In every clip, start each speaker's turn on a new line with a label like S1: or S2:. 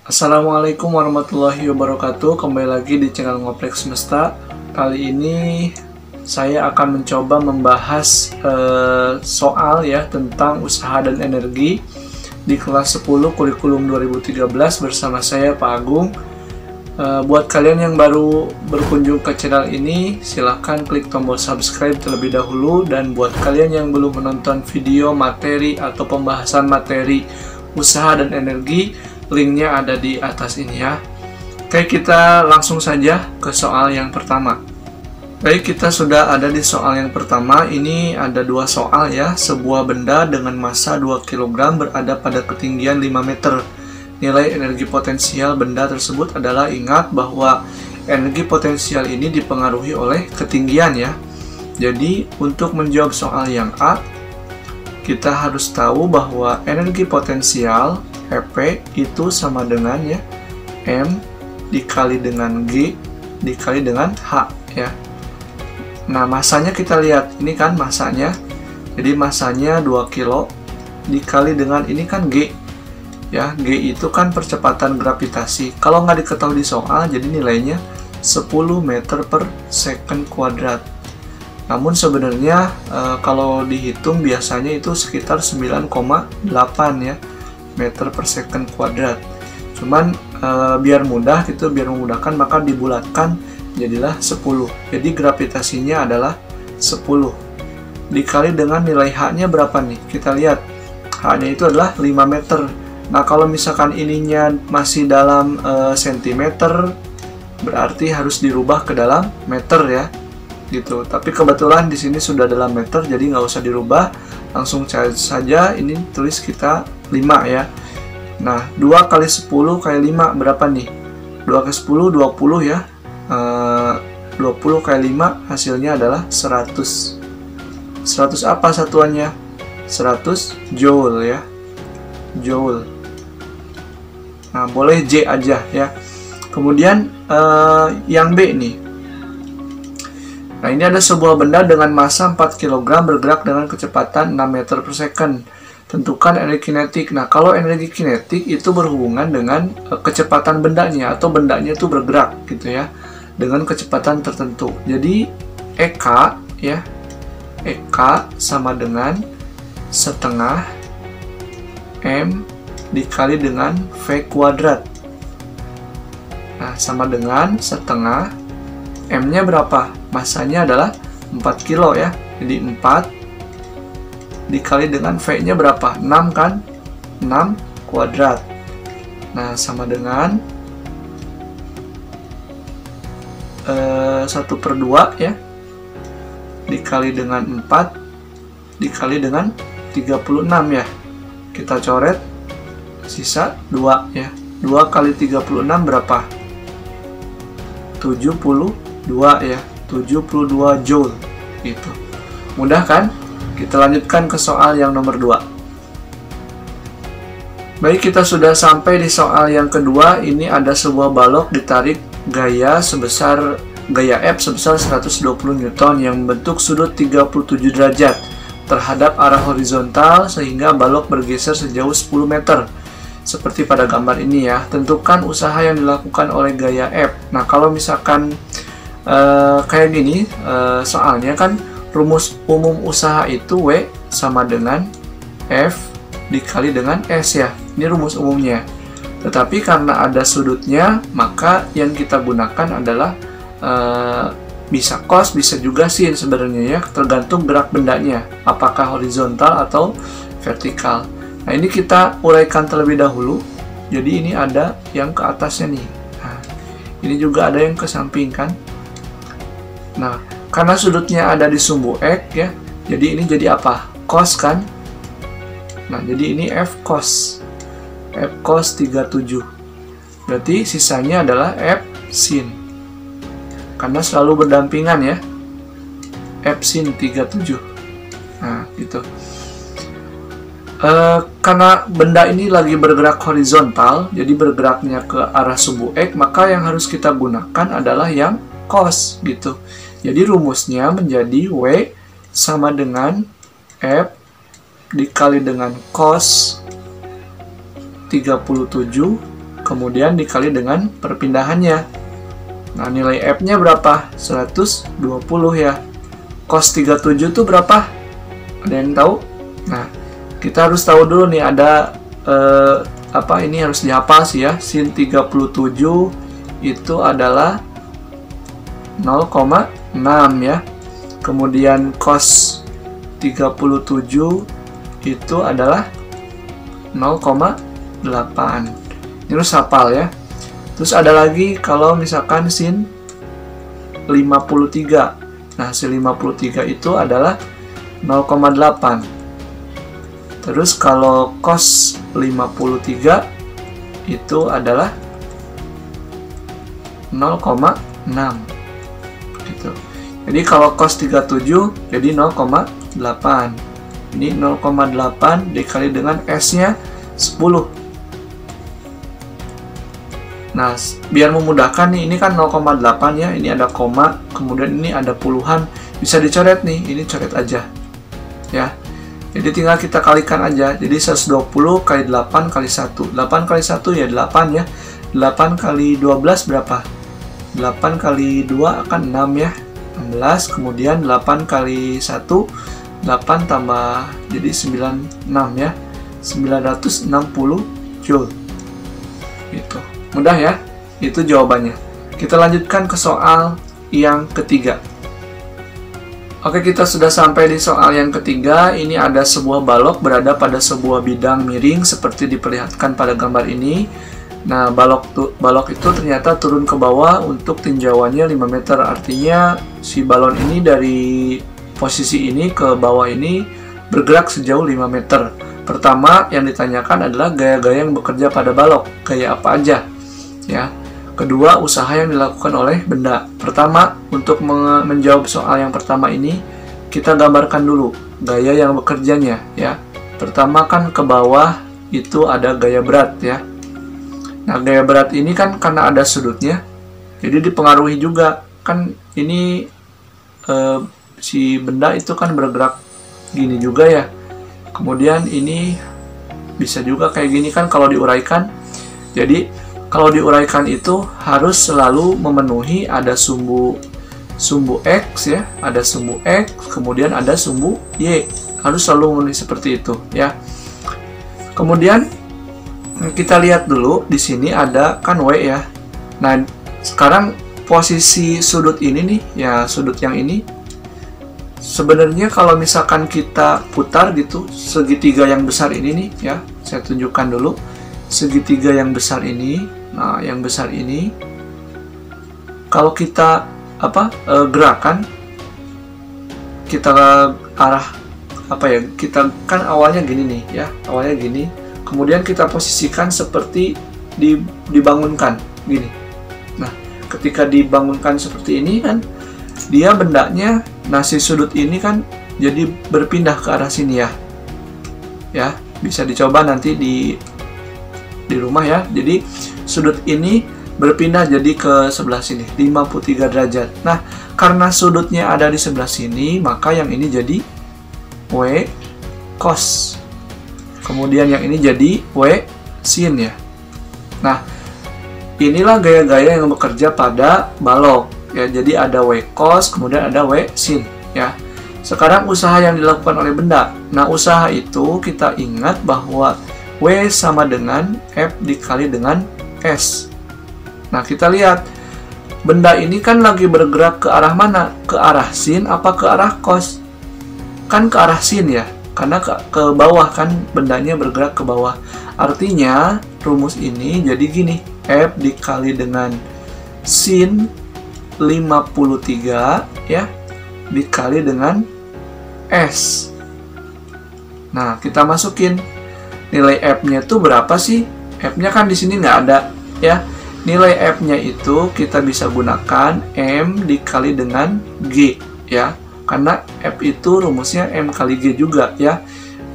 S1: Assalamualaikum warahmatullahi wabarakatuh. Kembali lagi di channel Ngoprek Semesta. Kali ini saya akan mencoba membahas soal ya tentang usaha dan energi di kelas 10 kurikulum 2013 bersama saya Pak Agung. Buat kalian yang baru berkunjung ke channel ini, silahkan klik tombol subscribe terlebih dahulu. Dan buat kalian yang belum menonton video materi atau pembahasan materi usaha dan energi, linknya ada di atas ini ya. Oke, kita langsung saja ke soal yang pertama. Baik, kita sudah ada di soal yang pertama. Ini ada dua soal ya. Sebuah benda dengan massa 2 kg berada pada ketinggian 5 meter. Nilai energi potensial benda tersebut adalah, ingat bahwa energi potensial ini dipengaruhi oleh ketinggian ya. Jadi untuk menjawab soal yang A, kita harus tahu bahwa energi potensial EP itu sama dengan ya M dikali dengan G dikali dengan H ya. Nah, masanya kita lihat, ini kan masanya. Jadi masanya 2 kilo dikali dengan ini kan G. Ya, G itu kan percepatan gravitasi. Kalau nggak diketahui di soal, jadi nilainya 10 meter per second kuadrat. Namun sebenarnya kalau dihitung biasanya itu sekitar 9,8 ya meter per second kuadrat. Cuman biar mudah gitu, biar memudahkan, maka dibulatkan jadilah 10. Jadi gravitasinya adalah 10 dikali dengan nilai H-nya berapa nih? Kita lihat H-nya itu adalah 5 meter. Nah, kalau misalkan ininya masih dalam sentimeter, berarti harus dirubah ke dalam meter ya, gitu. Tapi kebetulan di sini sudah dalam meter, jadi nggak usah dirubah, langsung saja ini tulis kita 5 ya. Nah, 2 kali 10 kali 5 berapa nih? 2 kali 10 20 ya. 20 kali 5 hasilnya adalah 100. 100 apa satuannya? 100 joule ya. Joule. Nah, boleh J aja ya. Kemudian yang B nih. Nah, ini ada sebuah benda dengan massa 4 kg bergerak dengan kecepatan 6 meter per second. Tentukan energi kinetik. Nah, kalau energi kinetik itu berhubungan dengan kecepatan bendanya, atau bendanya itu bergerak gitu ya, dengan kecepatan tertentu. Jadi EK ya, EK sama dengan setengah M dikali dengan V kuadrat. Nah, sama dengan setengah M-nya berapa? Masanya adalah 4 kilo ya. Jadi 4 dikali dengan V-nya berapa? 6 kan? 6 kuadrat. Nah, sama dengan 1/2 ya. Dikali dengan 4 dikali dengan 36 ya. Kita coret, sisa 2 ya. 2 kali 36 berapa? 72 ya. 72 joule gitu. Mudah kan? Kita lanjutkan ke soal yang nomor 2. Baik, kita sudah sampai di soal yang kedua. Ini ada sebuah balok ditarik gaya F sebesar 120 Newton yang membentuk sudut 37 derajat terhadap arah horizontal sehingga balok bergeser sejauh 10 meter. Seperti pada gambar ini ya. Tentukan usaha yang dilakukan oleh gaya F. Nah, kalau misalkan kayak gini soalnya kan, rumus umum usaha itu W sama dengan F dikali dengan S ya. Ini rumus umumnya. Tetapi karena ada sudutnya, maka yang kita gunakan adalah bisa cos, bisa juga sin sebenarnya ya, tergantung gerak bendanya, apakah horizontal atau vertikal. Nah, ini kita uraikan terlebih dahulu. Jadi ini ada yang ke atasnya nih. Nah, ini juga ada yang ke samping kan. Nah, karena sudutnya ada di sumbu X ya, jadi ini jadi apa? Cos kan? Nah, jadi ini F cos 37. Berarti sisanya adalah F sin. Karena selalu berdampingan ya. F sin 37. Nah, gitu. Karena benda ini lagi bergerak horizontal, jadi bergeraknya ke arah sumbu X, maka yang harus kita gunakan adalah yang cos gitu. Jadi rumusnya menjadi W sama dengan F dikali dengan cos 37 kemudian dikali dengan perpindahannya. Nah, nilai F-nya berapa? 120 ya. Cos 37 itu berapa? Ada yang tahu? Nah, kita harus tahu dulu nih, ada ini harus dihafal sih ya. Sin 37 itu adalah 0,6 ya. Kemudian cos 37 itu adalah 0,8. Ini harus hafal ya. Terus ada lagi kalau misalkan sin 53. Nah, sin 53 itu adalah 0,8. Terus kalau cos 53 itu adalah 0,6 gitu. Jadi kalau cos 37 jadi 0,8. Ini 0,8 dikali dengan S-nya 10. Nah, biar memudahkan nih, ini kan 0,8 ya, ini ada koma, kemudian ini ada puluhan, bisa dicoret nih, ini coret aja ya. Jadi tinggal kita kalikan aja, jadi 120 kali 8 kali 1, 8 kali 1 ya 8 ya, 8 kali 12 berapa? 8 kali 2 akan 6 ya, 16, kemudian 8 kali 1, 8 tambah, jadi 96 ya, 960 Joule gitu. Mudah ya, itu jawabannya. Kita lanjutkan ke soal yang ketiga. Oke, kita sudah sampai di soal yang ketiga. Ini ada sebuah balok berada pada sebuah bidang miring seperti diperlihatkan pada gambar ini. Nah, balok itu ternyata turun ke bawah untuk tinjauannya 5 meter. Artinya si balon ini dari posisi ini ke bawah ini bergerak sejauh 5 meter. Pertama yang ditanyakan adalah gaya-gaya yang bekerja pada balok. Gaya apa aja? Ya. Kedua, usaha yang dilakukan oleh benda. Pertama, untuk menjawab soal yang pertama ini, kita gambarkan dulu gaya yang bekerjanya ya. Pertama kan ke bawah itu ada gaya berat ya. Nah, gaya berat ini kan karena ada sudutnya, jadi dipengaruhi juga. Kan ini si benda itu kan bergerak gini juga ya. Kemudian ini bisa juga kayak gini kan kalau diuraikan. Jadi kalau diuraikan itu harus selalu memenuhi ada sumbu X ya, ada sumbu X, kemudian ada sumbu Y. Harus selalu memenuhi seperti itu ya. Kemudian kita lihat dulu di sini ada kan W ya. Nah, sekarang posisi sudut ini nih ya, sudut yang ini sebenarnya kalau misalkan kita putar gitu, segitiga yang besar ini nih ya, saya tunjukkan dulu segitiga yang besar ini. Nah, yang besar ini kalau kita gerakan, kita arah kita kan awalnya gini nih ya, awalnya gini, kemudian kita posisikan seperti dibangunkan gini. Nah, ketika dibangunkan seperti ini kan dia bendanya, nah si sudut ini kan jadi berpindah ke arah sini ya. Ya, bisa dicoba nanti di rumah ya. Jadi sudut ini berpindah jadi ke sebelah sini 53 derajat. Nah, karena sudutnya ada di sebelah sini, maka yang ini jadi W cos. Kemudian yang ini jadi W sin ya. Nah, inilah gaya-gaya yang bekerja pada balok ya. Jadi ada W cos, kemudian ada W sin ya. Sekarang usaha yang dilakukan oleh benda. Nah, usaha itu kita ingat bahwa W sama dengan F dikali dengan S. Nah, kita lihat benda ini kan lagi bergerak ke arah mana? Ke arah sin apa ke arah cos? Kan ke arah sin ya, karena ke bawah kan bendanya bergerak ke bawah. Artinya rumus ini jadi gini, F dikali dengan sin 53 ya dikali dengan S. Nah, kita masukin nilai F-nya itu berapa sih? F-nya kan di sini nggak ada ya. Nilai F-nya itu kita bisa gunakan M dikali dengan G ya. Karena F itu rumusnya M kali G juga ya.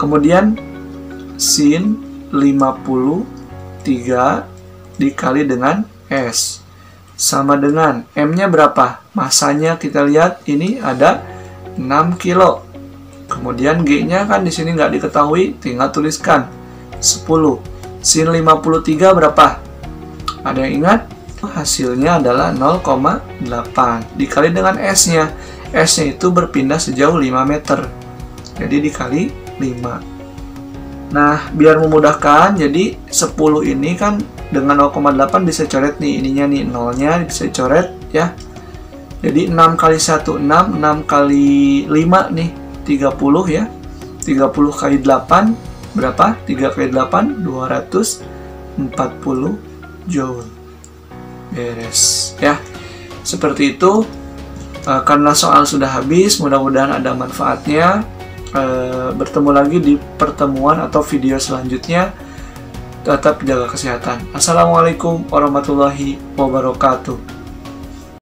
S1: Kemudian sin 53 dikali dengan S sama dengan M-nya berapa? Masanya kita lihat ini ada 6 kilo. Kemudian G-nya kan di sini nggak diketahui, tinggal tuliskan 10. Sin 53 berapa? Ada yang ingat? Hasilnya adalah 0,8 dikali dengan S-nya. S-nya itu berpindah sejauh 5 meter. Jadi dikali 5. Nah, biar memudahkan, jadi 10 ini kan dengan 0,8 bisa coret nih, ininya nih, nolnya bisa coret ya. Jadi 6 kali 1, 6, 6 kali 5 nih, 30 ya. 30 kali 8, berapa? 3 kali 8, 240 Joule. Beres ya. Seperti itu. Karena soal sudah habis, mudah-mudahan ada manfaatnya. Bertemu lagi di pertemuan atau video selanjutnya. Tetap jaga kesehatan. Assalamualaikum warahmatullahi wabarakatuh.